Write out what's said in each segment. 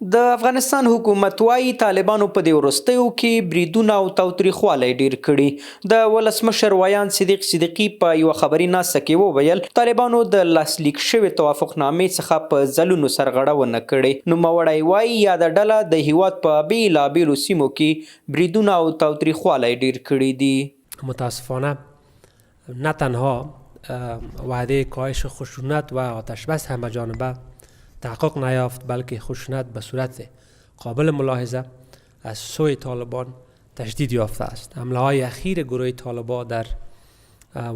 د افغانستان حکومت وايي طالبانو په دې وروستیو کې بریدونه او تاوتریخوالی ډیر کړي. د ولسمشر ویان صدیقي په یو خبري ناسته کې وویل طالبانو د لاسلیک شوې توافقنامې څخه په ځلونو سرغړونه کړې. نوموړی وايي یاده ډله د هیواد په بیلابیلو سیمو کې بریدونه او تاوتریخوالی ډیر کړي دي. متاسفانه نه تنها وعده کاهش خشونت و آتشبس همه جانبه تحقق نیافت، بلکه خشونت به صورت قابل ملاحظه از سوی طالبان تشدید یافته است. حمله های اخیر گروه طالبان در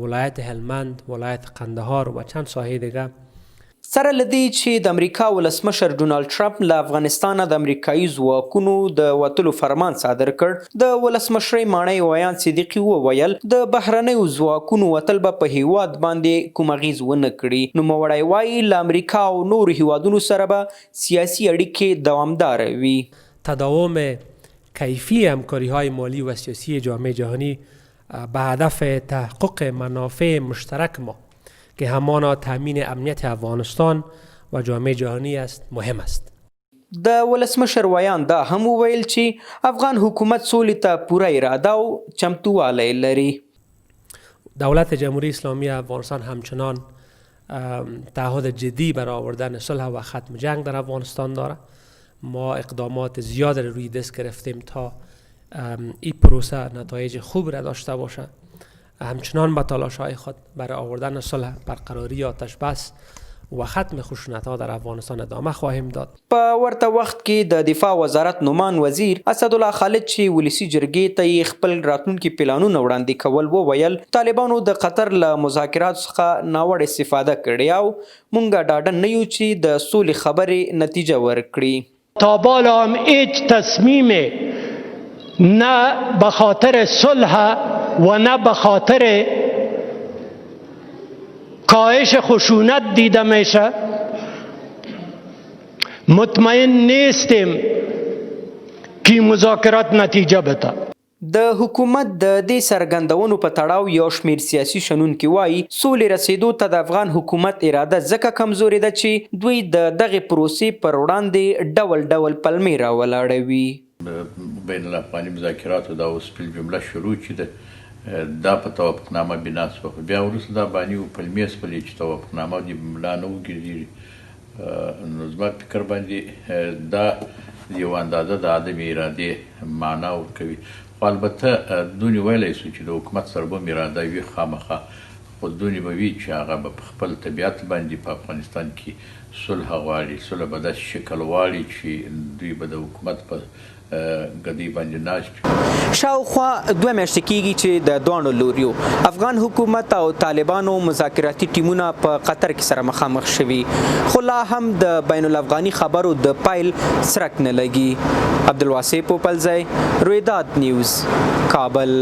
ولایت هلمند، ولایت قندهار و چند ساحه دیگه سره لدی چې د امریکا ولسمشر ډونالد ټرمپ له افغانستانه د امریکایي ځواکونو د وتلو فرمان صادر کړ. د ولسمشرۍ ماڼۍ ویان صدیقي وویل د بهرنیو ځواکونو وتل به په هیواد باندې کوم اغیز ونه کړي. نوموړی وایي له امریکا او نورو هیوادونو سره به سیاسي اړیکې دوامدار وي. تداوم کیفی همکاری‌های مالی و سیاسی جامعه جهانی به هدف تحقق منافع مشترک ما که همانا تامین امنیت افغانستان و جامعه جهانی است مهم است. د ولسمشر ویان دا هم وویل چې افغان حکومت سولې ته پوره اراده او چمتووالی لري. دولت جمهوری اسلامی افغانستان همچنان تعهد جدی برای آوردن صلح و ختم جنگ در افغانستان دارد. ما اقدامات زیاد روی دست گرفتیم تا این پروسه نتایج خوب را داشته باشد. همچنان به تلاش‌های خود برای آوردن صلح، برقراری آتش بس و ختم خشونت‌ها در افغانستان ادامه خواهیم داد. په ورته وخت کې د دفاع وزارت نومان وزیر اسدالله خالد چې ولسی جرګې ته خپل راتلونکي پلانونه وړاندې کول وویل طالبانو د قطر له مذاکرات څخه ناوړه استفاده کړې او مونږ ډاډه نه یو چې د سولې خبرې نتیجه ورکړي. تا بالا هم هیچ تصمیم نه به خاطر صلح و نه به خاطر کاهش خشونت دیده میشه. مطمئن نیستیم که مذاکرات نتیجه بده. د حکومت د دې څرګندونو په تړاو یو شمیر سیاسي شنونکي وایي سولې رسیدو ته د افغان حکومت اراده ځکه کمزورې ده چې دوی د دغې پروسې پر وړاندې ډول ډول پلمې راولاړوي. بین الافغاني مذاکراتو دا اوس په جمله شروع چې ده دا په توافقنامه بنا شوه. بیا وروسته دا باني و پلمې شولې چې توافقنامه دې ملا نه وګرځي. نو زما فکر باندې دا یو اندازه د عدم ارادې معنا ورکوي. خو البته دونې ویلی سو چې د حکومت سره به اراده وي خامخا، خو دونې به وي چې هغه به په خپل طبیعت باندې په افغانستان کې صلح غواړي. صلح به داسې شکل غواړي چې دوی به د حکومت په ګدۍ باندې ناست. شاوخوا 2 میاشتې کېږي چې د دواړو لوریو افغان حکومت او طالبانو مذاکراتي ټیمونه په قطر کې سره مخامخ شوي، خو لا هم د بین الافغاني خبرو د پایل څرک نه لګي. عبدالواسع پوپلزی، رویداد نیوز، کابل.